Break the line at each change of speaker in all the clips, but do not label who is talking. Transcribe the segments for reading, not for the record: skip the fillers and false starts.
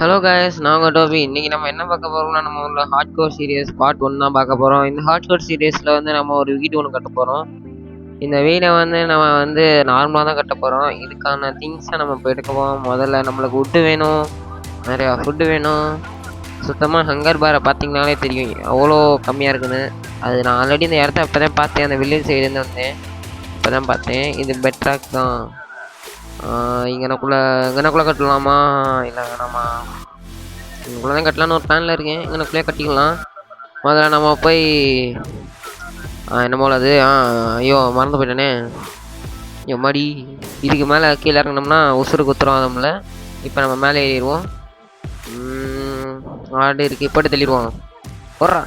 Hello guys, நான் உங்கள் டோபி. இன்றைக்கி நம்ம என்ன பார்க்க போகிறோம்னா, நம்ம உள்ள ஹார்ட்கோர் சீரியஸ் பார்ட் 1 தான் பார்க்க போகிறோம். இந்த ஹார்ட்கோர் சீரியஸில் வந்து நம்ம ஒரு வீடு ஒன்று கட்ட போகிறோம். இந்த வீடை வந்து நம்ம வந்து நார்மலாக தான் கட்ட போகிறோம். இதுக்கான திங்ஸை நம்ம இப்போ எடுக்க போகிறோம். முதல்ல நம்மளுக்கு வுட்டு வேணும், நிறையா ஃபுட்டு வேணும். சுத்தமாக ஹங்கர் பாரை பார்த்தீங்கனாலே தெரியும் அவ்வளோ கம்மியாக இருக்குன்னு. அது நான் ஆல்ரெடி இந்த இடத்த இப்போ தான் பார்த்தேன், அந்த வில்லேஜ் சைடுலேருந்து வந்தேன், இப்போ தான் பார்த்தேன். இது பெட்ராக் தான். இங்கனக்குள்ளே கட்டலாமா இல்லை வேணாமா? இங்கக்குள்ளே தான் கட்டலான்னு ஒரு பிளானில் இருக்கேன். இங்கனக்குள்ளே கட்டிக்கலாம். முதல்ல நம்ம போய் என்ன போல அது ஐயோ மறந்து போயிட்டேனே. ஐயோ மாடி, இதுக்கு மேலே கீழே இறங்கினோம்னா உசுறு குத்துறோம்ல. இப்போ நம்ம மேலே ஏறிடுவோம். ஆடு இருக்குது, போட்டு தள்ளிடுவோம். ஒர்றா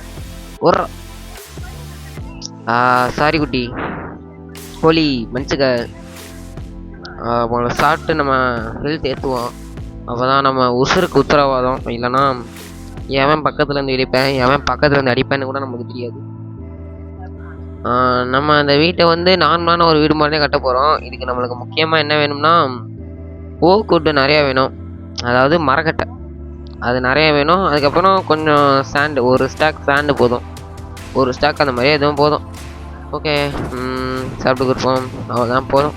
சாரி குட்டி கோழி மனுச்சுக்க. சாப்பிட்டு நம்ம ஹெல்த் ஏற்றுவோம். அப்போ தான் நம்ம உசுருக்கு உத்தரவாதம். இல்லைன்னா எவன் பக்கத்துலேருந்து இடிப்பேன், எவன் பக்கத்துலேருந்து அடிப்பேன்னு கூட நமக்கு தெரியாது. நம்ம அந்த வீட்டை வந்து நார்மலான ஒரு வீடு மாதிரியே கட்ட போகிறோம். இதுக்கு நம்மளுக்கு முக்கியமாக என்ன வேணும்னா, ஓக்குட்டு நிறையா வேணும். அதாவது மரக்கட்டை அது நிறையா வேணும். அதுக்கப்புறம் கொஞ்சம் சாண்டு, ஒரு ஸ்டாக் சாண்டு போதும். ஒரு ஸ்டாக் அந்த மாதிரியே எதுவும் போதும். ஓகே, சாப்பிட்டு கொடுப்போம். அவ்வளோதான் போதும்.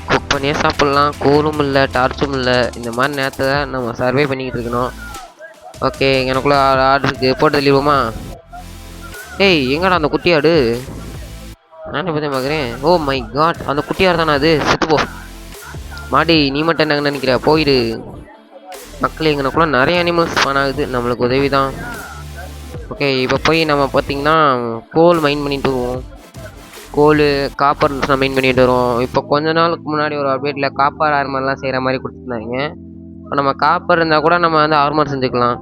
குக் பண்ணியே சாப்பிட்லாம். கூலும் இல்லை, டார்ச்சும் இல்லை. இந்த மாதிரி நேரத்தை நம்ம சர்வே பண்ணிக்கிட்டு இருக்கணும். ஓகே, எனக்குள்ளே ஆர்டர் இருக்குது, போட்டு தள்ளிடுவோமா? ஏய், எங்கடா அந்த குட்டியாடு? நானே பற்றி பார்க்குறேன். ஓ மை காட், அந்த குட்டியாடு தானே அது? செத்துப்போ மாடி. நீ மட்டும் என்னங்க நினைக்கிற? போயிடு மக்கள். எங்கனக்குள்ளே நிறைய அனிமல்ஸ் ஸ்பான் ஆகுது, நம்மளுக்கு உதவி தான். ஓகே, இப்போ போய் நம்ம பார்த்திங்கன்னா கோல் மைன் பண்ணிட்டு வருவோம். கோல் காப்பர் மைன் பண்ணிட்டு வருவோம். இப்போ கொஞ்ச நாளுக்கு முன்னாடி ஒரு அப்டேட்டில் காப்பர் ஆர்மர்லாம் செய்கிற மாதிரி கொடுத்துருந்தாங்க. இப்போ நம்ம காப்பர் இருந்தால் கூட நம்ம வந்து ஆர்மர் செஞ்சுக்கலாம்.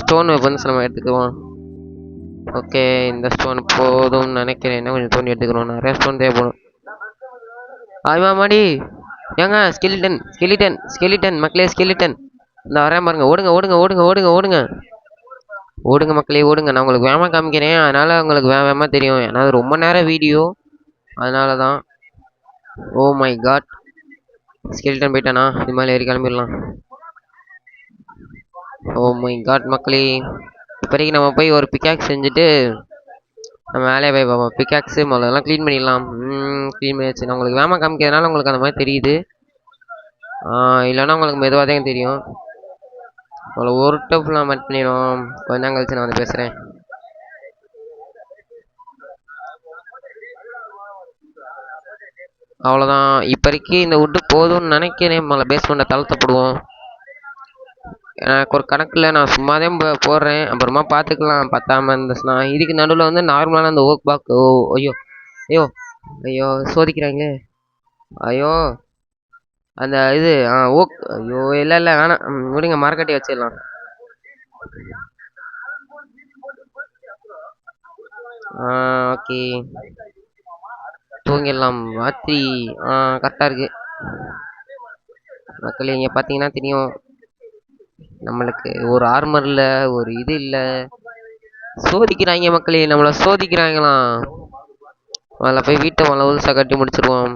ஸ்டோன் வெப்பன்ஸ் நம்ம எடுத்துக்குவோம். ஓகே, இந்த ஸ்டோன் போதும்னு நினைக்கிறேன். என்ன கொஞ்சம் தோண்டி எடுத்துக்கிறோம், நிறைய ஸ்டோன் தேவைப்படும். ஆமா மாடி. ஏங்க ஸ்கெலிட்டன் மக்களே, ஸ்கெலிட்டன் இந்த வரேன் பாருங்க. ஓடுங்க மக்களே, ஓடுங்க. நான் உங்களுக்கு வேகமாக காமிக்கிறேன், அதனால் உங்களுக்கு வேகமாக தெரியும். ஏன்னா அது ரொம்ப நேரம் வீடியோ, அதனால தான். ஓ மை காட், ஸ்கெலிட்டன் போயிட்டானா? இது மேலே ஏறி கிளம்பிடலாம். ஓ மை காட் மக்களே, இப்போதைக்கு நம்ம போய் ஒரு பிக்காக்ஸ் செஞ்சுட்டு நம்ம வேலையை போய் பார்ப்போம். பிக்காக்ஸு முதல்லலாம் க்ளீன் பண்ணிடலாம். க்ளீன் பண்ணியாச்சு. நான் உங்களுக்கு வேகமாக காமிக்கிறதுனால உங்களுக்கு அந்த மாதிரி தெரியுது, இல்லைன்னா உங்களுக்கு மெதுவாக தான் தெரியும். அவ்வளோ ஒரு டஃப் நான் மட் பண்ணிடுவோம். கொஞ்ச நேரம் கழிச்சு நான் வந்து பேசுகிறேன். அவ்வளோதான், இப்போதைக்கு இந்த வுட்டு போதும்னு நினைக்கிறேன். மழை பேஸ்மெண்ட்டை தளர்த்தப்படுவோம். எனக்கு ஒரு கணக்கில் நான் சும்மா தான் போடுறேன், அப்புறமா பார்த்துக்கலாம். பத்தாமல் இருந்துச்சுன்னா இதுக்கு நடுவில் வந்து நார்மலான அந்த ஓக் பாக். ஐயோ ஐயோ ஐயோ சோதிக்கிறாங்களே. ஐயோ அந்த இது ஓக். ஐயோ இல்லை வேணாம், முடிங்க, மரக்கட்டி வச்சிடலாம். ஓகே, தூங்கிடலாம். ராத்திரி கரெக்டாக இருக்குது மக்களே. இங்கே பார்த்தீங்கன்னா தெரியும், நம்மளுக்கு ஒரு ஆர்மர் இல்லை, ஒரு இது இல்லை. சோதிக்கிறாங்க மக்களே, நம்மளை சோதிக்கிறாங்களாம். அதில் போய் வீட்டை உதுசா கட்டி முடிச்சிருவோம்.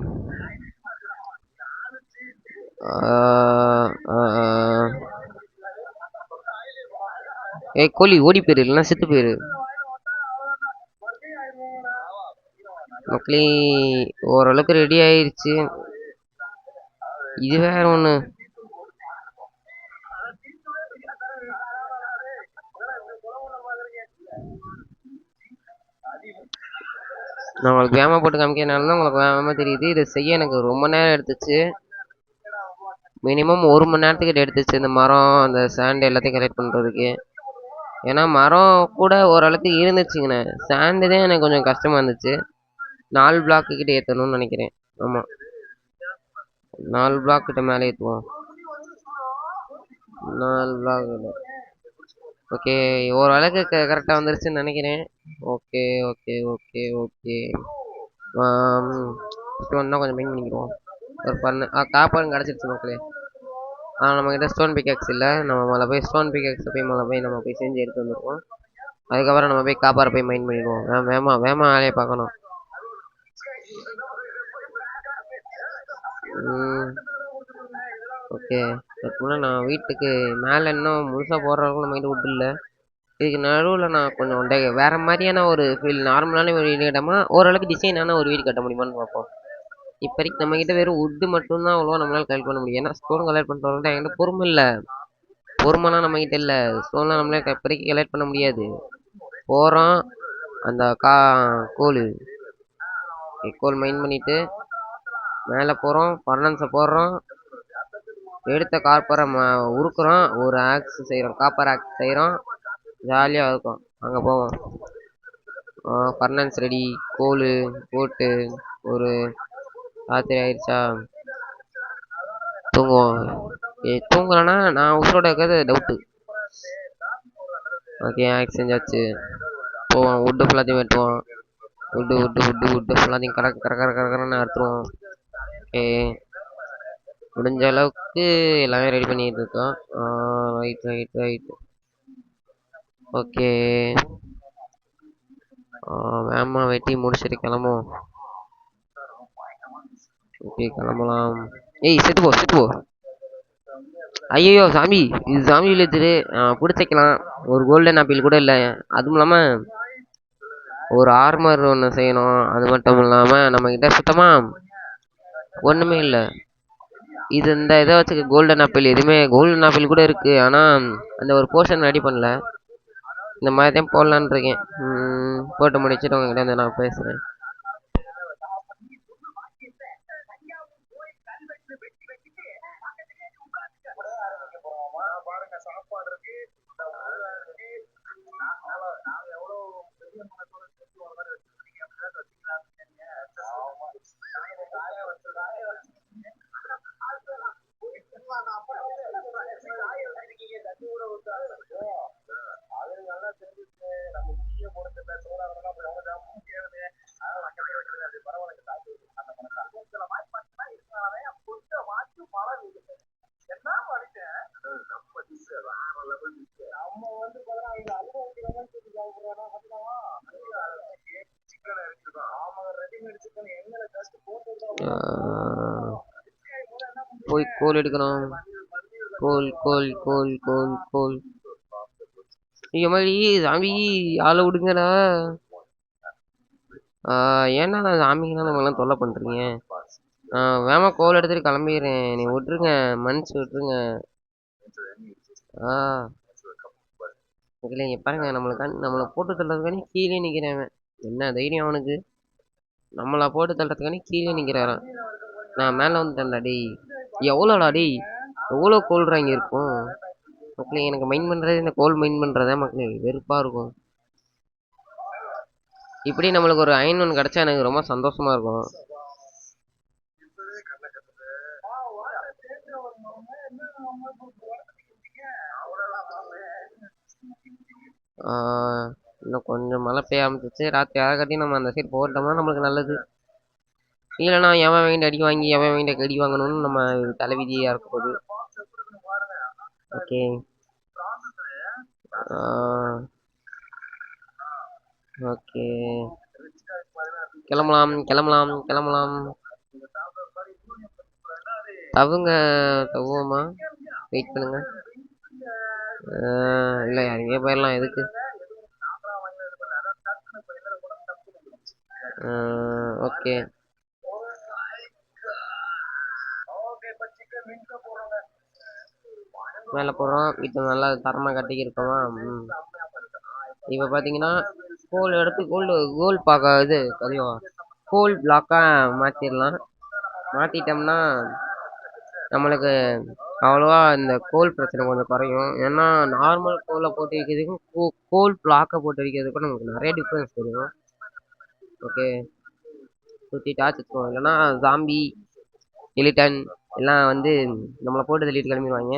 கோழி ஓடி போயிரு, இல்லைன்னா செத்து போயிரு மக்களே. ஓரளவுக்கு ரெடி ஆயிடுச்சு. இது வேற ஒன்று. நான் உங்களுக்கு வேகமாக போட்டு காமிக்கிறதுனால தான் உங்களுக்கு வேகமாக தெரியுது. இதை செய்ய எனக்கு ரொம்ப நேரம் எடுத்துச்சு. மினிமம் 1 மணி நேரத்துக்கிட்ட எடுத்துச்சு இந்த மரம், அந்த சாண்ட் எல்லாத்தையும் கலெக்ட் பண்ணுறதுக்கு. ஏன்னா மரம் கூட ஓரளவுக்கு இருந்துச்சுங்கண்ணே, சாண்டு தான் எனக்கு கொஞ்சம் கஷ்டமாக இருந்துச்சு. 4 பிளாக்கு கிட்ட ஏற்றணும்னு நினைக்கிறேன். ஆமாம், 4 பிளாக் கிட்ட மேலே ஏற்றுவோம். 4 பிளாக். ஓகே, ஓரளவுக்கு கரெக்டாக வந்துருச்சுன்னு நினைக்கிறேன். ஓகே ஓகே ஓகே ஓகே ஸ்டோன்னா கொஞ்சம் மெயின் பண்ணிக்கிறோம். ஒரு காப்பரும் கிடச்சிருச்சு மக்களே. நம்மக்கிட்ட ஸ்டோன் பிக்காக்ஸ் இல்லை. நம்ம மேலே போய் ஸ்டோன் பிக்காக்ஸை போய் நம்ம போய் செஞ்சு எடுத்து வந்துடுவோம். அதுக்கப்புறம் நம்ம போய் காப்பாரை போய் மைண்ட் பண்ணிடுவோம். வேகமாக வேலையை பார்க்கணும். ஓகே, அதுக்கு முன்னாடி நான் வீட்டுக்கு மேலே இன்னும் முழுசாக போடுற அளவுக்கு நம்மகிட்ட wood இல்லை. இதுக்கு நடுவில் நான் கொஞ்சம் வேற மாதிரியான ஒரு ஃபீல் நார்மலான ஒரு வீடு கட்டாமல் ஓரளவுக்கு டிசைனான ஒரு வீடு கட்ட முடியுமான்னு பார்ப்போம். இப்போதைக்கு நம்மகிட்ட வெறும் wood மட்டும்தான் அவ்வளோவா நம்மளால கலெக்ட் பண்ண முடியும். ஏன்னா ஸ்டோன் கலெக்ட் பண்ணுறவங்கள்ட்ட என்கிட்ட பொறுமை இல்லை. பொறுமைலாம் நம்மகிட்ட இல்லை. ஸ்டோன்லாம் நம்மளே இப்போதைக்கு கலெக்ட் பண்ண முடியாது. போகிறோம் அந்த கோல் மைன் பண்ணிட்டு மேலே போகிறோம், ஃபர்னன்ஸை போடுறோம், எடுத்த காப்பரை உருக்குறோம், ஒரு ஆக்ஸ் செய்கிறோம், காப்பர் ஆக்ஸ் செய்கிறோம், ஜாலியாக இருக்கும். அங்கே போவோம், ஃபர்னன்ஸ் ரெடி, கோல் போட்டு ஒரு ராத்திரி ஆயிடுச்சா தூங்குவோம். தூங்கலைன்னா நான் உசுரோட இருக்கிறது டவுட்டு. ஓகே, ஆக்ஸ் செஞ்சாச்சு. போவோம், வுட்டு ஃபுல்லாத்தையும் வெட்டுவோம். வுட்டு ஃபுல்லாத்தையும் கரன்னு அறுத்துருவோம். ஓகே, முடிஞ்ச அளவுக்கு எல்லாமே ரெடி பண்ணிட்டு இருக்கோம். ரைட். ஓகே, வேமா வெட்டி முடிச்சுட்டு கிளம்புவோம். ஓகே, கிளம்பலாம். ஏய், செத்து போ. ஐயோ சாமி, இது சாமி இழுத்துரு. பிடிச்சிக்கலாம். ஒரு கோல்டன் ஆப்பிள் கூட இல்லை. அதுவும் இல்லாமல் ஒரு ஆர்மர் ஒன்று செய்யணும். அது மட்டும் இல்லாமல் நம்மக்கிட்ட சுத்தமாக ஒன்றுமே இல்லை. இந்த இதை வச்சு கோல்டன் ஆப்பிள் எதுவுமே கோல்டன் ஆப்பிள் கூட இருக்குது, ஆனால் அந்த ஒரு போர்ஷன் ரெடி பண்ணல. இந்த மாதிரி தான் போடலான்னு இருக்கேன். போட்டு முடிச்சுட்டு உங்ககிட்ட வந்து நான் பேசுகிறேன். போய் கோல் எடுக்கணும். கோல் இந்த மாதிரி சாமி ஆளை விடுங்கடா. ஏன்னா சாமிங்கெல்லாம் நம்ம எல்லாம் தொல்லை பண்றீங்க. வேமா கோல் எடுத்துட்டு கிளம்பிடுறேன். நீ விட்டுருங்க, மன்னிச்சு விட்டுருங்க. இல்லை பாருங்க, நம்மளை போட்டு தள்ளுறதுக்கானே கீழே நிற்கிறேன். என்ன தைரியம் அவனுக்கு? நம்மளை போட்டு தள்ளுறதுக்கானே கீழே நிற்கிறாரான். நான் மேலே வந்துட்டேன்டா டேய். எவ்வளோடா டேய், எவ்வளோ கோல்ரா இங்கே இருக்கும் மக்களே. எனக்கு மைண்ட் பண்ணுறது இந்த கோல் மைண்ட் பண்ணுறதா மக்களே வெறுப்பாக இருக்கும். இப்படி நம்மளுக்கு ஒரு அயன் ஒன்று கிடச்சா எனக்கு ரொம்ப சந்தோஷமாக இருக்கும். இன்னும் கொஞ்சம் மழை பெய்ய ஆரம்பிச்சிச்சு. ராத்திரி கட்டி நம்ம அந்த சைடு போட்டோம்னா நம்மளுக்கு நல்லது. இல்லைனா எவன் வாங்கிட்டு அடி வாங்கி எவன் வாங்கிட்டு அடி வாங்கணும்னு நம்ம தலைவிதியாக இருக்க போகுது. ஓகே, ஓகே, கிளம்பலாம். தவுவோமா? வெயிட் பண்ணுங்க. இல்லை, இங்கே போயிடலாம். எதுக்கு? ஓகே, மேலே போடுறோம். வீட்டில் நல்லா தரமாக கட்டிக்கிருக்கோமா. இப்போ பார்த்தீங்கன்னா கோல் எடுத்து கோல் பார்க்க இது கோல் பிளாக்காக மாற்றிடலாம். மாற்றிட்டோம்னா நம்மளுக்கு அவ்வளோவா இந்த கோல் பிரச்சனை கொஞ்சம் குறையும். ஏன்னா நார்மல் கோலை போட்டு வைக்கிறதுக்கும் கோல் பிளாக்கை போட்டு வைக்கிறதுக்கும் நமக்கு நிறைய டிஃப்ரென்ஸ் தெரியும். ஓகே, சுற்றி டார்ச் வச்சுக்கோம். இல்லைன்னா ஜாம்பி எலிட்டன் எல்லாம் வந்து நம்மளை போட்டு தள்ளிட்டு கிளம்பிடுவாங்க.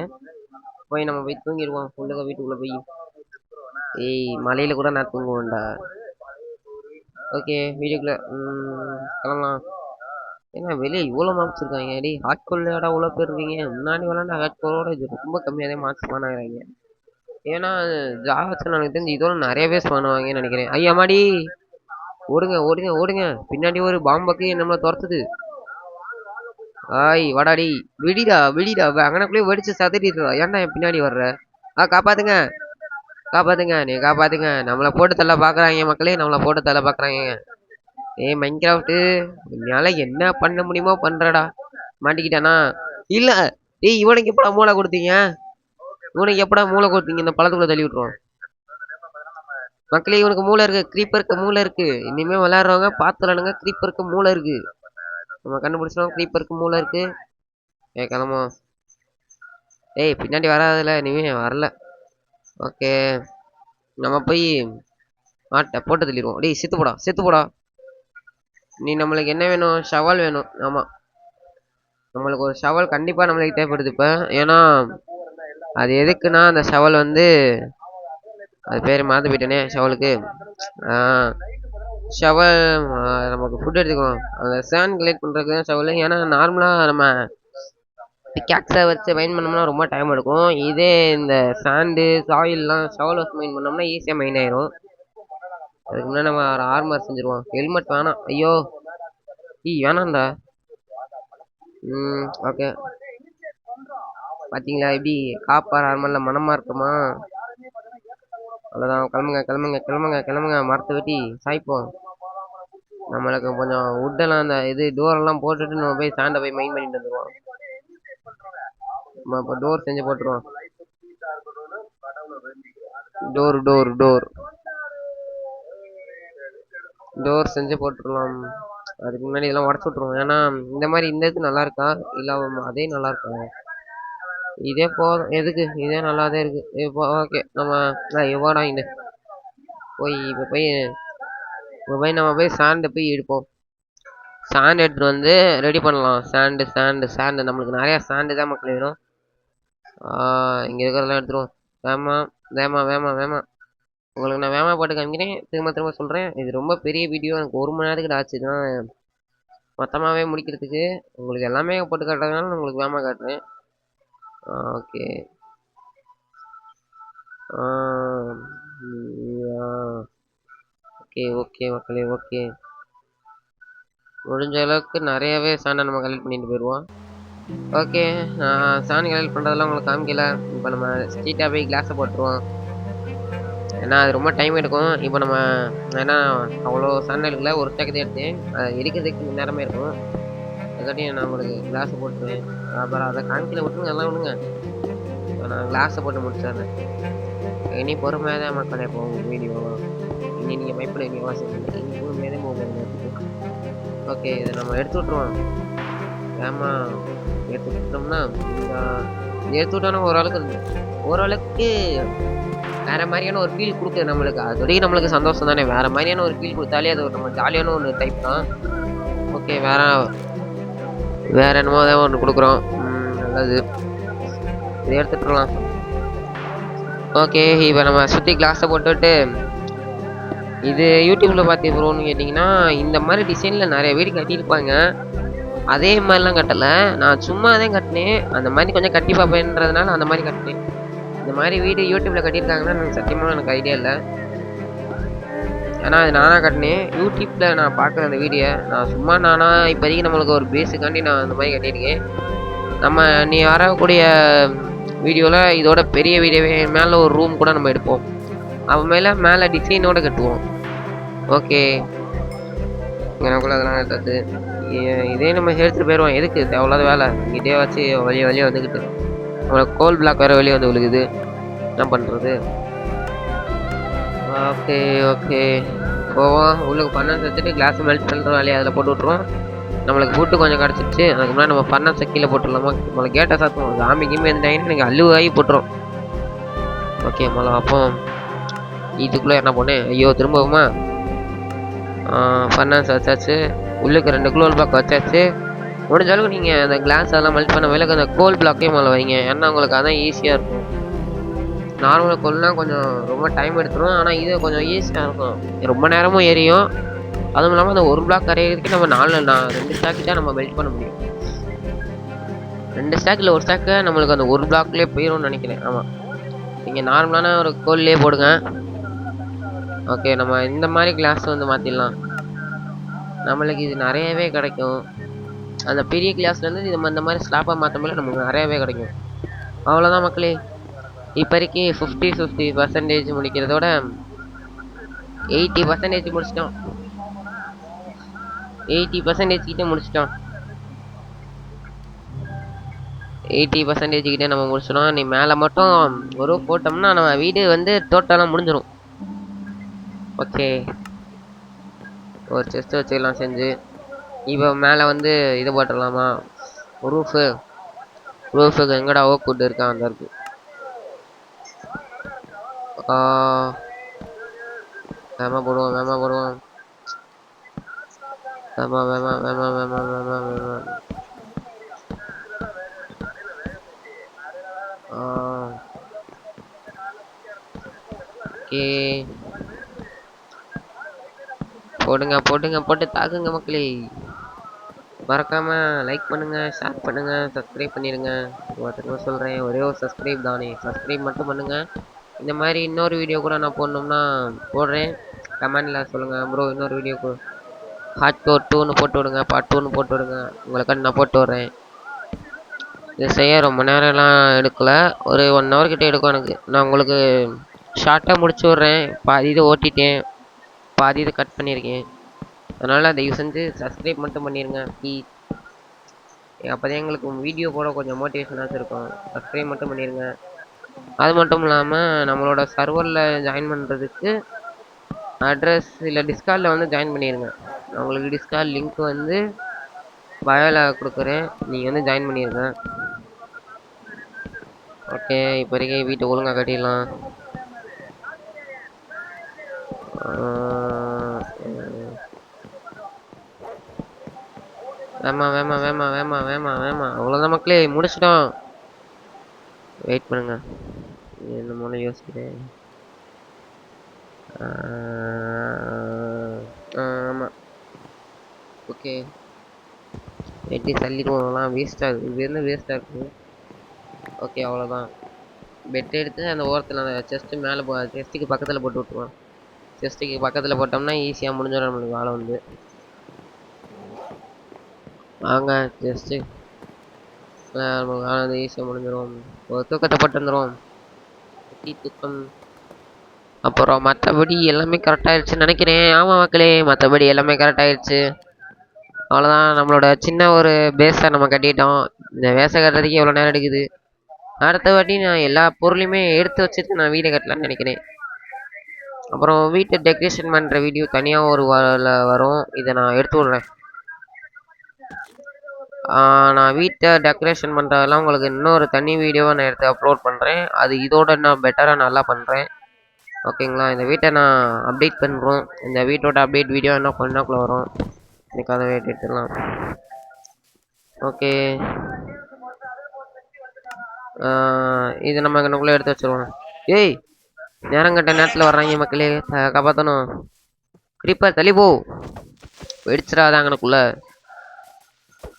போய் நம்ம போய் தூங்கிடுவோம் உள்ளக வீட்டுக்குள்ளே போய். ஏய், மலையில் கூட நான் தூங்குவேன்டா. ஓகே, வீட்டுக்குள்ளே கிளம்பலாம். ஏன்னா வெளியே இவ்வளோ மார்க்ஸ் இருக்காங்க. டே ஹாட் கோல்டா இவ்வளோ பேர் இருக்கீங்க. முன்னாடி விளாண்டா ஹாட் கோலோட இது ரொம்ப கம்மியாக தான் மார்க்ஸ் பண்ணாங்க. ஏன்னா ஜாவத்தில் எனக்கு தெரிஞ்சு இதோட நிறைய பேர் பண்ணுவாங்கன்னு நினைக்கிறேன். ஐயா மாடி ஓடுங்க. பின்னாடி ஒரு பாம்புக்கு நம்மளை துரத்துது. ஆய் வாடாடி, விடிடா விடிடா, அங்கனக்குள்ளேயே வெடிச்சு சதறிடுறா. ஏன்டா என் பின்னாடி வர்ற? காப்பாத்துங்க காப்பாத்துங்க, நீ காப்பாத்துங்க. நம்மளை போட்டு தள்ள பாக்குறாங்க மக்களே, நம்மளை போட்டு தள்ள பாக்குறாங்க. ஏய் மைன்கிராஃப்ட், என்னால என்ன பண்ண முடியுமோ பண்றடா. மாட்டிக்கிட்டானா? இல்ல. ஏய் இவனுக்கு எப்படா மூளை கொடுத்தீங்க? இவனுக்கு எப்படா மூளை கொடுத்தீங்க? இந்த பழத்துக்குள்ள தள்ளி விட்டுருவோம் மக்களே. இவனுக்கு மூளை இருக்கு, கிரீப்பருக்கு மூளை இருக்கு. இனிமே விளையாடுறவங்க பார்த்து விளையாடுங்க. கிரீப்பருக்கு மூளை இருக்கு. நம்ம கண்டுபிடிச்சோம் கிரீப்பருக்கு மூளை இருக்கு. கிளம்போ. ஏய் பின்னாடி வராதுல, இனிமே வரல. ஓகே, நம்ம போய் ஆட்டை போட்டு தள்ளிடுவோம். டேய் செத்து போடா செத்து போடா. நீ நம்மளுக்கு என்ன வேணும்? ஷவல் வேணும். ஆமா, நம்மளுக்கு ஒரு ஷவல் கண்டிப்பா நம்மளுக்கு தேவைப்படுது இப்ப. ஏன்னா அது எதுக்குன்னா, அந்த ஷவல் வந்து அது பேர் மறந்து போயிட்டேனே ஷவலுக்கு. ஷவல் நமக்கு ஃபுட் எடுத்துக்கணும். அந்த சேண்ட் கலெக்ட் பண்ணுறதுக்கு தான் ஷவல். ஏன்னா நார்மலாக நம்ம பிக்காக்ஸை வச்சு மைன் பண்ணோம்னா ரொம்ப டைம் எடுக்கும். இதே இந்த சாண்டு சாயில்லாம் ஷவல் வச்சு மைன் பண்ணோம்னா ஈஸியாக மைன் ஆயிரும். அதுக்கு முன்னாடி நம்ம ஒரு ஆர்மர் செஞ்சுருவோம். ஹெல்மெட் வேணாம். ஐயோ வேணாம்டா. ஓகே, பார்த்தீங்களா எப்படி காப்பர் ஆர்மரில் மனமாக இருக்குமா? அவ்வளோதான். கிளம்புங்க கிளம்புங்க கிளம்புங்க கிளம்புங்க. மரத்தை வெட்டி சாய்ப்போம். நம்மளுக்கு கொஞ்சம் வுட்டெல்லாம் அந்த இது டோரெல்லாம் போட்டுட்டு நம்ம போய் சாண்டை போய் மைன் பண்ணிட்டு வந்துடுவோம். நம்ம இப்போ டோர் செஞ்சு போட்டுருவோம். டோர் டோர் டோர் டோர் செஞ்சு போட்டுருலாம். அதுக்கு முன்னாடி இதெல்லாம் உடச்சு விட்ருவோம். ஏன்னா இந்த மாதிரி இந்த இது நல்லா இருக்கா இல்லை அதே நல்லா இருக்கா? இதே போதும். எதுக்கு இதே நல்லாதான் இருக்கு இப்போ. ஓகே, நம்ம எவ்வளோ இந்த போய் இப்போ போய் நம்ம போய் சாண்டை போய் எடுப்போம். சாண்ட் எடுத்துட்டு வந்து ரெடி பண்ணலாம். சாண்டு நம்மளுக்கு நிறையா சாண்டு தான் மக்கள் வேணும். இங்கே இருக்கிறதெல்லாம் எடுத்துருவோம். வேமா வேமா வேமா வேமா. உங்களுக்கு நான் வேமா போட்டு காமிக்கிறேன். திரும்ப சொல்கிறேன், இது ரொம்ப பெரிய வீடியோ. எனக்கு 1 மணி நேரத்துக்கு ஆச்சு தான் மொத்தமாகவே முடிக்கிறதுக்கு. உங்களுக்கு எல்லாமே போட்டு காட்டுறதுனால உங்களுக்கு வேமா காட்டுறேன். ஓகே, ஓகே ஓகே மக்களே. ஓகே, முடிஞ்ச அளவுக்கு நிறையவே சாண்டை நம்ம கலெக்ட் பண்ணிட்டு போயிடுவோம். ஓகே, நான் சாண்ட் கலெக்ட் பண்ணுறதெல்லாம் உங்களுக்கு காமிக்கல. இப்போ நம்ம ஸ்ட்ரீட்டாக போய் கிளாஸை போட்டுருவோம். ஏன்னா அது ரொம்ப டைம் எடுக்கும். இப்போ நம்ம ஏன்னா அவ்வளோ சாண்ட் எடுக்கல, ஒரு ஸ்டாக் தான் எடுத்தேன். அது எடுக்கிறதுக்கு நேரமே இருக்கும். அதுக்காட்டியும் நான் உங்களுக்கு கிளாஸை போட்டுருவேன். அப்புறம் அதை காமிக்கல விட்டுருங்க, எல்லாம் விடுங்க. நான் கிளாஸை போட்டு முடிச்சிடுறேன். இனி பொறுமையாக தான் மக்களே போகும் வீடியோ. இனி நீங்கள் பயப்படுவீங்க வாசிங்க. இனி பொறுமையாக தான் போகும். ஓகே, இதை நம்ம எடுத்து விட்ருவோம். ஏமா எடுத்து விட்டோம்னா எடுத்து விட்டோம்னா ஓரளவுக்கு வேற மாதிரியான ஒரு ஃபீல் கொடுக்குது நம்மளுக்கு. அதோடய நம்மளுக்கு சந்தோஷம் தானே. வேற மாதிரியான ஒரு ஃபீல் கொடுத்தாலே அது நம்ம ஜாலியான ஒரு டைப் தான். ஓகே, வேற என்னமோ தான் ஒன்று கொடுக்குறோம். நல்லது, இதை எடுத்துட்டுலாம். ஓகே, இப்போ நம்ம சுற்றி கிளாஸை போட்டுவிட்டு இது யூடியூப்ல பார்த்து ப்ரோன்னு கேட்டிங்கன்னா, இந்த மாதிரி டிசைனில் நிறைய வீடு கட்டியிருப்பாங்க. அதே மாதிரிலாம் கட்டலை, நான் சும்மா தான் கட்டினேன். அந்த மாதிரி கொஞ்சம் கட்டி பார்ப்பேன்றதுனால அந்த மாதிரி கட்டினேன். இந்த மாதிரி வீடு யூடியூப்ல கட்டியிருக்காங்கன்னா எனக்கு சத்தியமாக எனக்கு ஐடியா இல்லை. ஏன்னா அது நானாக கட்டினேன். யூடியூப்ல நான் பார்க்குற அந்த வீடியோ நான் சும்மா இப்போதைக்கு நம்மளுக்கு ஒரு பேஸுக்காண்டி நான் அந்த மாதிரி கட்டியிருக்கேன். நம்ம நீ வரக்கூடிய வீடியோவில் இதோட பெரிய வீடியோவே மேலே ஒரு ரூம் கூட நம்ம எடுப்போம். அவன் மேலே டிசைனோட கட்டுவோம். ஓகே, எனக்குள்ள அதெல்லாம் எடுத்தது. இதே நம்ம எடுத்துகிட்டு போயிடுவோம். எதுக்கு தேவையில்லாத வேலை? இதே வச்சு வழியே வந்துக்கிட்டு நம்மளுக்கு கோல் பிளாக் வேறு வெளியே வந்து விழுகுது. என்ன பண்ணுறது? ஓகே ஓகே, போவோம். உள்ளுக்கு பன்னெண்டு வச்சுட்டு கிளாஸ் மெல்ட் பண்ணுற வேலையை அதில் போட்டு விட்ருவோம். நம்மளுக்கு ஃபுட்டு கொஞ்சம் கிடச்சிச்சு. அதுக்கு முன்னாடி நம்ம பன்னெண்டு கீழே போட்டுடலாமா? நம்மளுக்கு கேட்டை சாத்துவோம். சாமி கிமி இருந்தாங்கன்னா எனக்கு அழுவாகி போட்டுரும். ஓகே, மொழி அப்போ இதுக்குள்ளே என்ன பண்ணேன்? ஐயோ திரும்பவுமா ஃபர்னான்ஸ் வச்சாச்சு. உள்ளுக்கு 2 கோல் பிளாக் வச்சாச்சு. முடிஞ்ச அளவுக்கு நீங்கள் அந்த கிளாஸ் அதெல்லாம் மெல்ட் பண்ண வேலைக்கு அந்த கோல் பிளாக்கையும் மேலே வைங்க. ஏன்னா உங்களுக்கு அதான் ஈஸியாக இருக்கும். நார்மல் கோல்னால் கொஞ்சம் ரொம்ப டைம் எடுத்துரும். ஆனால் இது கொஞ்சம் ஈஸியாக இருக்கும். ரொம்ப நேரமும் எரியும். அதுவும் இல்லாமல் அந்த ஒரு பிளாக் கரையிறதுக்கு நம்ம 2 ஸ்டாக்கு தான் நம்ம மெல்ட் பண்ண முடியும். 2 ஸ்டாக் இல்லை, ஒரு ஸ்டாக்கு நம்மளுக்கு அந்த ஒரு பிளாக்லேயே போயிடும்னு நினைக்கிறேன். ஆமாம், நீங்கள் நார்மலான ஒரு கோல்லே போடுங்க. ஓகே, நம்ம இந்த மாதிரி கிளாஸ் வந்து மாற்றிடலாம். நம்மளுக்கு இது நிறையவே கிடைக்கும். அந்த பெரிய கிளாஸ்லேருந்து நம்ம இந்த மாதிரி ஸ்லாப்பாக மாற்றமில்ல நமக்கு நிறையாவே கிடைக்கும். அவ்வளோதான் மக்களே. இப்போதைக்கு 50% முடிக்கிறதோட 80% முடிச்சிட்டோம். 80% கிட்ட முடிச்சிட்டோம். 80% கிட்ட நம்ம முடிச்சிட்டோம். நீ மேலே மட்டும் ஒரு போட்டோம்னா நம்ம வீடு வந்து டோட்டலாக முடிஞ்சிடும். ஓகே, ஒரு செஸ்ட் வச்சுக்கலாம் செஞ்சு. இப்போ மேலே வந்து இது போட்டுடலாமா, ரூஃபுக்கு எங்கடா ஓக் வுட் இருக்கா, அந்த இருக்கு. வேமா போடுவோம், வேமா போடுவோம். வேமா வேமா வேமா வேமா வேமா வேமா. ஓகே, போடுங்க போடுங்க, போட்டு தாக்குங்க மக்களே. மறக்காம லைக் பண்ணுங்க, ஷேர் பண்ணுங்க, சப்ஸ்கிரைப் பண்ணிடுங்க. திரும்ப சொல்றேன், ஒரே ஒரு சப்ஸ்கிரைப் தானே, சப்ஸ்கிரைப் மட்டும் பண்ணுங்க. இந்த மாதிரி இன்னொரு வீடியோ கூட நான் போடணும்னா போடுறேன். கமெண்ட்ல சொல்லுங்க ப்ரோ, இன்னொரு வீடியோக்கு ஹார்ட் கோர் 2ன்னு போட்டு விடுங்க, பார்ட் 2ன்னு போட்டு விடுங்க. உங்களுக்கு நான் போட்டு விட்றேன். இது செய்ய ரொம்ப நேரம்லாம் எடுக்கல, ஒரு 1 hour கிட்டே எடுக்கும் எனக்கு. நான் உங்களுக்கு ஷார்ட்டாக முடிச்சு விட்றேன். பாதி இது ஓட்டிட்டேன், பாதி இது கட் பண்ணியிருக்கேன். அதனால் தயவு செஞ்சு சப்ஸ்கிரைப் மட்டும் பண்ணிடுங்க ப்ளீஸ். அப்போதான் எங்களுக்கு வீடியோ போட கொஞ்சம் மோட்டிவேஷனாக இருக்கும். சப்ஸ்கிரைப் மட்டும் பண்ணிடுங்க. அது மட்டும் இல்லாமல் நம்மளோட சர்வரில் ஜாயின் பண்ணுறதுக்கு அட்ரஸ் இல்லை டிஸ்கார்டில் வந்து ஜாயின் பண்ணிடுங்க. நான் உங்களுக்கு டிஸ்கார்ட் லிங்க் வந்து பயோவில் கொடுக்குறேன், நீங்கள் வந்து ஜாயின் பண்ணிடுங்க. ஓகே, இப்போதைக்கு வீட்டை ஒழுங்காக கட்டிடலாம். வேமா வேமா வேமா வேமா வேமா வேமா. அவ்வளோதான் மக்களே, முடிச்சிட்டோம். வெயிட் பண்ணுங்க, என்ன மூணு யோசிக்கிறேன். ஆமாம், ஓகே. வெட்டி தள்ளிடுவோம்லாம், வேஸ்ட்டாக இருக்குது. இது என்ன வேஸ்ட்டாக இருக்குது. ஓகே, அவ்வளோதான். பெட் எடுத்து அந்த ஓரத்தில் அந்த செஸ்ட்டு மேலே செஸ்ட்டுக்கு பக்கத்தில் போட்டு விட்ருவோம். செஸ்ட்டுக்கு பக்கத்தில் போட்டோம்னா ஈஸியாக முடிஞ்சிடும் நம்மளுக்கு வேலை வந்து. வாங்க, ஜஸ்ட்டு நமக்கு வேலை வந்து ஈஸியாக முடிஞ்சிடும். ஒரு தூக்கத்தை போட்டு வந்துடும், தூக்கம். அப்புறம் மற்றபடி எல்லாமே கரெக்டாகிடுச்சுன்னு நினைக்கிறேன். ஆமாம் மக்களே, மற்றபடி எல்லாமே கரெக்டாகிடுச்சு. அவ்வளோதான், நம்மளோட சின்ன ஒரு பேஸை நம்ம கட்டிட்டோம். இந்த பேஸை கட்டுறதுக்கு எவ்வளோ நேரம் எடுக்குது. அடுத்த வாட்டி நான் எல்லா பொருளையுமே எடுத்து வச்சுட்டு நான் வீடை கட்டலான்னு நினைக்கிறேன். அப்புறம் வீட்டை டெக்கரேஷன் பண்ணுற வீடியோ தனியாக ஒரு வரும், இதை நான் எடுத்து விட்றேன். நான் வீட்டை டெக்கரேஷன் பண்ணுறதெல்லாம் உங்களுக்கு இன்னொரு தனி வீடியோவை நான் எடுத்து அப்லோட் பண்ணுறேன். அது இதோட நான் பெட்டராக நல்லா பண்ணுறேன். ஓகேங்களா, இந்த வீட்டை நான் அப்டேட் பண்ணுறோம். இந்த வீட்டோட அப்டேட் வீடியோ என்ன கொஞ்ச நாளுக்குள்ள வரும். இன்னைக்கு அதை வெயிட் எடுத்துடலாம். ஓகே, இது நம்ம எனக்குள்ளே எடுத்து வச்சுருவோம். ஏய், நேரங்கட்ட நேரத்தில் வர்றாங்க மக்களே, காப்பாற்றணும். கிரீப்பர் தள்ளி போ, வெடிச்சிடாத அங்கனக்குள்ள,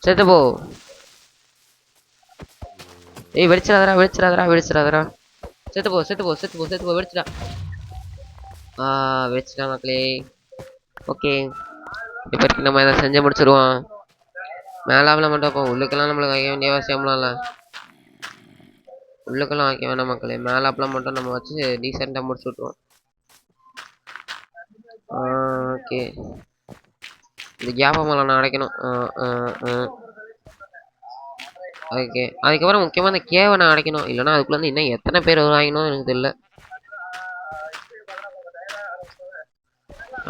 செத்து போ. ஏய், வெடிச்சிடாதரா வெடிச்சிடாதரா வெடிச்சிடாதரா. செத்து போ செத்து போ செத்து போ செத்து போ, வெடிச்சிடா. வெடிச்சிட்டா மக்களே. ஓகே, இப்போ நம்ம இதை செஞ்சு முடிச்சிடுவோம். மேலாவில் மட்டும் இப்போ உள்ளுக்கெல்லாம் நம்மளுக்கு வைக்க வேண்டிய அவசியம்லாம் இல்லை. உள்ளுக்கெல்லாம் வைக்க வேணாம் மக்களே, மேலாப்லாம் மட்டும் நம்ம வச்சு டீசெண்டாக முடிச்சு விட்ருவோம். ஓகே, இந்த கேப்பமெல்லாம் நான் அடைக்கணும். ஓகே, அதுக்கப்புறம் முக்கியமாக இந்த கேவை நான் அடைக்கணும். இல்லைனா அதுக்குள்ள வந்து இன்னும் எத்தனை பேர் வாங்கணும் எனக்கு தெரியல.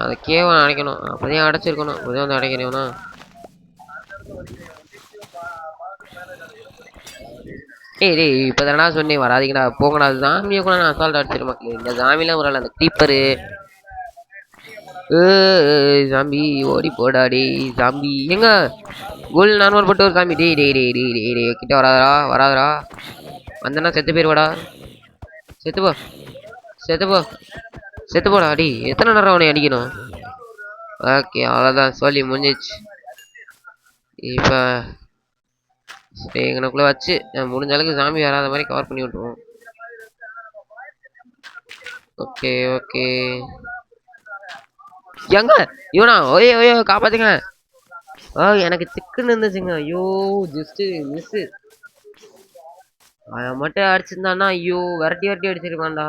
அந்த கேவை அடைக்கணும், அப்போதையும் அடைச்சிருக்கணும். அப்போதையும் வந்து அடைக்கணும்னா டேய் இப்போ தானடா சொன்னேன் வராதிங்கடா, போங்கடா. சாமியை கூட நான் அசால்ட் அடிச்சிரு மக்களே. இந்த சாமிலாம் வரல, அந்த க்ரீப்பரு. சாம்பி ஓடி போடாடி சாம்பி. எங்க கோல் நார்மல் போட்டு ஒரு சாமி. டேய் டேய் டேய் டேய் டேய் டேய், கிட்ட வராதரா வந்தனா செத்து போயிடுவாடா. செத்துப்போ செத்துப்போ செத்துப்போடா. அடி எத்தனை நேரம் அவனை அடிக்கணும். ஓகே, அவ்வளோதான், சொல்லி முடிஞ்சிச்சு. இப்போ எங்கனக்குள்ளே வச்சு முடிஞ்ச அளவுக்கு சாமி வராத மாதிரி கவர் பண்ணி விட்டுருவோம். ஓகே ஓகே, எங்க இவனா? ஓயோ ஓயோ, காப்பாத்துங்க. எனக்கு சிக்கன் இருந்துச்சுங்க. ஐயோ ஜஸ்ட் மிஸ். அதை மட்டும் அடிச்சிருந்தான்னா ஐயோ விரட்டி விரட்டி அடிச்சிருக்கான்டா.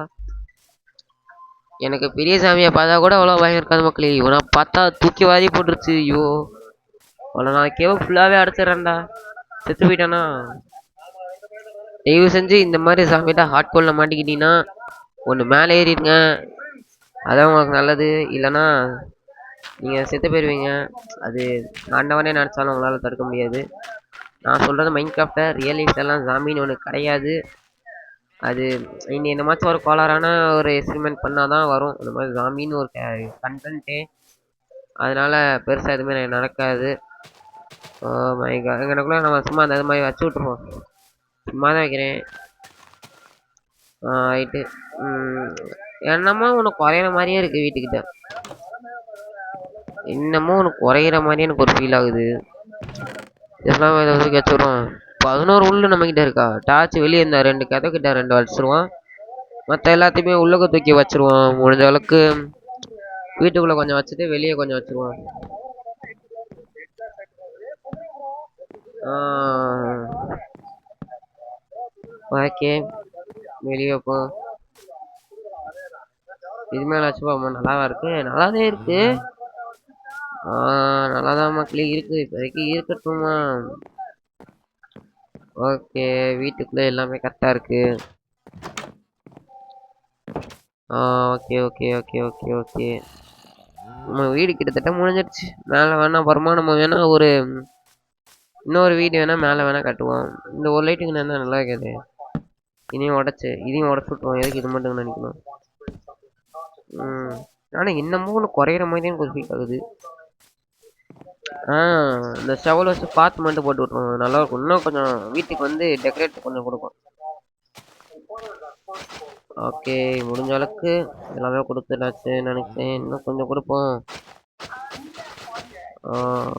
எனக்கு பெரிய சாமியை பார்த்தா கூட அவ்வளோ பயம் இருக்காது மக்களே. இவனை பார்த்தா தூக்கி வாரி போட்டுருச்சு. ஐயோ அவ்வளோ நான் கேவ ஃபுல்லாகவே அடிச்சிடறேன்டா. செத்து போயிட்டானா. தயவு செஞ்சு இந்த மாதிரி சாமிகிட்ட ஹாட் கோலில் மாட்டிக்கிட்டீங்கன்னா ஒன்று மேலே ஏறிடுங்க, அதான் உங்களுக்கு நல்லது. இல்லைன்னா நீங்கள் செத்து போயிடுவீங்க. அது ஆண்டவனே நினச்சாலும் உங்களால் தடுக்க முடியாது. நான் சொல்கிறது மைண்ட் கிராஃப்டை ரியல் லைஃப்லாம் ஜாமீன் ஒன்று கிடையாது. அது இனி என்னமாச்சும் ஒரு கோளாறான ஒரு எக்ஸ்பெரிமெண்ட் பண்ணால் தான் வரும் இந்த மாதிரி ஜாமீன் ஒரு கண்டென்ட்டே. அதனால பெருசாக எதுவுமே நடக்காது. எங்களுக்குள்ள நம்ம சும்மா அந்த மாதிரி வச்சு விட்ருவோம். சும்மா தான் வைக்கிறேன். ரைட்டு. என்னமோ ஒன்று குறையிற மாதிரியே இருக்குது வீட்டுக்கிட்ட. இன்னமும் ஒன்று குறையிற மாதிரியே எனக்கு ஒரு ஃபீல் ஆகுது. இதெல்லாம் இதை தூக்கி வச்சுருவோம். 11 உள்ள நம்மக்கிட்ட இருக்கா. டார்ச் வெளியே இருந்தா 2 கதைக்கிட்ட 2 வச்சுருவோம். மற்ற எல்லாத்தையுமே உள்ளுக்க தூக்கி வச்சுருவோம். முடிஞ்ச அளவுக்கு வீட்டுக்குள்ளே கொஞ்சம் வச்சுட்டு வெளியே கொஞ்சம் வச்சுருவோம். ஓகே வெளியே வைப்போம். இது மேலே வச்சுப்போம். நல்லாவா இருக்கு? நல்லாதான் இருக்கு. நல்லாதான் மக்களே இருக்கு. இப்போதைக்கு இருக்கட்டுமா? ஓகே வீட்டுக்குள்ளே எல்லாமே கரெக்டாக இருக்கு. Okay okay okay okay okay நம்ம வீடு கிட்டத்தட்ட முடிஞ்சிடுச்சு. மேலே வேணா அப்புறமா நம்ம வேணா ஒரு இன்னொரு வீடு வேணா மேலே வேணா கட்டுவோம். இந்த ஒரு லைட்டுக்கு நான் நல்லா இருக்காது. இதையும் உடச்சு விட்டுருவோம். எதுக்கு இது மட்டும் நினைக்கணும். ஆனால் இன்னமும் ஒன்று குறையிற மாதிரி எனக்கு ஒரு ஃபீல் ஆகுது. இந்த ஷவல் வச்சு பார்த்து மட்டும் போட்டு விட்ருவோம். நல்லா இருக்கும். இன்னும் கொஞ்சம் வீட்டுக்கு வந்து டெக்கரேட் கொஞ்சம் கொடுக்கும். ஓகே முடிஞ்ச அளவுக்கு எல்லாமே கொடுத்துடாச்சு நினைக்கிறேன். இன்னும் கொஞ்சம் கொடுப்போம்.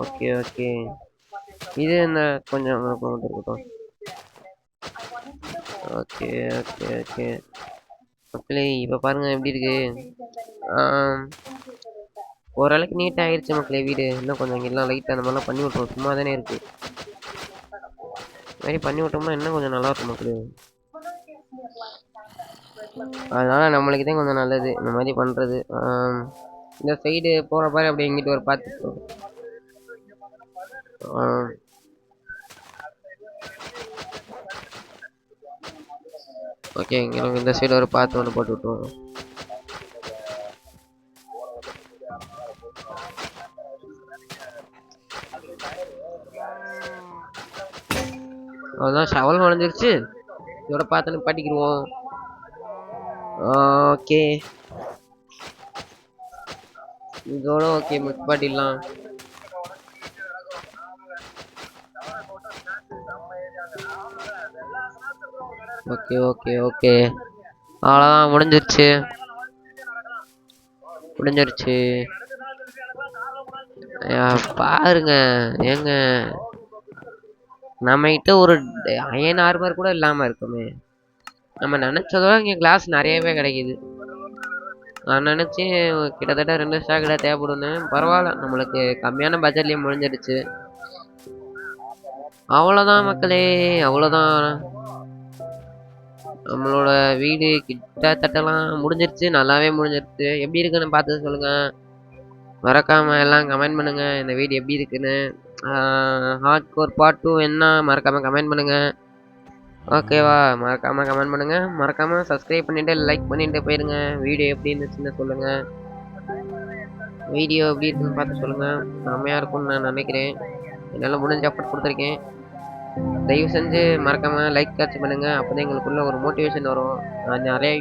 ஓகே ஓகே இது என்ன கொஞ்சம் இருக்கட்டும். ஓகே ஓகே ஓகே மக்களே இப்போ பாருங்க எப்படி இருக்கு. ஓரளவுக்கு நீட்டாக ஆயிடுச்சு மக்களே வீடு. இன்னும் கொஞ்சம் இங்கெல்லாம் லைட்டாக அந்த மாதிரிலாம் பண்ணி விட்ருவோம். சும்மா தானே இருக்கு. மாதிரி பண்ணி விட்டோம்னா இன்னும் கொஞ்சம் நல்லா இருக்கும் மக்களே. அதனால நம்மளுக்கு தான் கொஞ்சம் நல்லது இந்த மாதிரி பண்ணுறது. இந்த சைடு போகிற பாரு அப்படியே எங்கிட்ட ஒரு பார்த்து. ஓகே இங்கே இந்த சைடு ஒரு பார்த்து ஒன்று போட்டு விட்டுருவோம். அதுதான் ஷவல் நுழைஞ்சிருச்சு. இதோட பார்த்து பாட்டிக்கிடுவோம். ஓகே இதோட ஓகே பாட்டிடலாம். ஓகே ஓகே ஓகே அவ்வளோதான் முடிஞ்சிருச்சு. பாருங்க ஏங்க நம்மகிட்ட ஒரு அயன் ஆர்மர் கூட இல்லாமல் இருக்குமே. நம்ம நினச்சதோட இங்கே கிளாஸ் நிறையவே கிடைக்குது. நான் நினச்சேன் கிட்டத்தட்ட 2 ஸ்டாக் கிட்ட தேவைப்படுன்னு. பரவாயில்ல நம்மளுக்கு கம்மியான பட்ஜெட்லேயே முடிஞ்சிடுச்சு. அவ்வளோதான் மக்களே அவ்வளோதான். நம்மளோட வீடு கிட்டத்தட்டலாம் முடிஞ்சிருச்சு. நல்லாவே முடிஞ்சிருச்சு. எப்படி இருக்குன்னு பார்த்து சொல்லுங்கள். மறக்காமல் எல்லாம் கமெண்ட் பண்ணுங்கள் இந்த வீடு எப்படி இருக்குன்னு. ஹார்ட் கோர் பார்ட் 2 என்ன மறக்காமல் கமெண்ட் பண்ணுங்கள். ஓகேவா மறக்காமல் கமெண்ட் பண்ணுங்கள். மறக்காமல் சப்ஸ்கிரைப் பண்ணிவிட்டு லைக் பண்ணிவிட்டு போயிடுங்க. வீடியோ எப்படி இருந்துச்சுன்னு சொல்லுங்கள். வீடியோ எப்படி இருக்குன்னு பார்த்து சொல்லுங்கள். செம்மையாக இருக்கும்னு நான் நினைக்கிறேன். என்னால் முடிஞ்ச எஃபர்ட் கொடுத்துருக்கேன். தயவு செஞ்சு மறக்காமல் லைக் காட்சி பண்ணுங்கள். அப்போ தான் எங்களுக்குள்ள ஒரு மோட்டிவேஷன் வரும். நான் நிறைய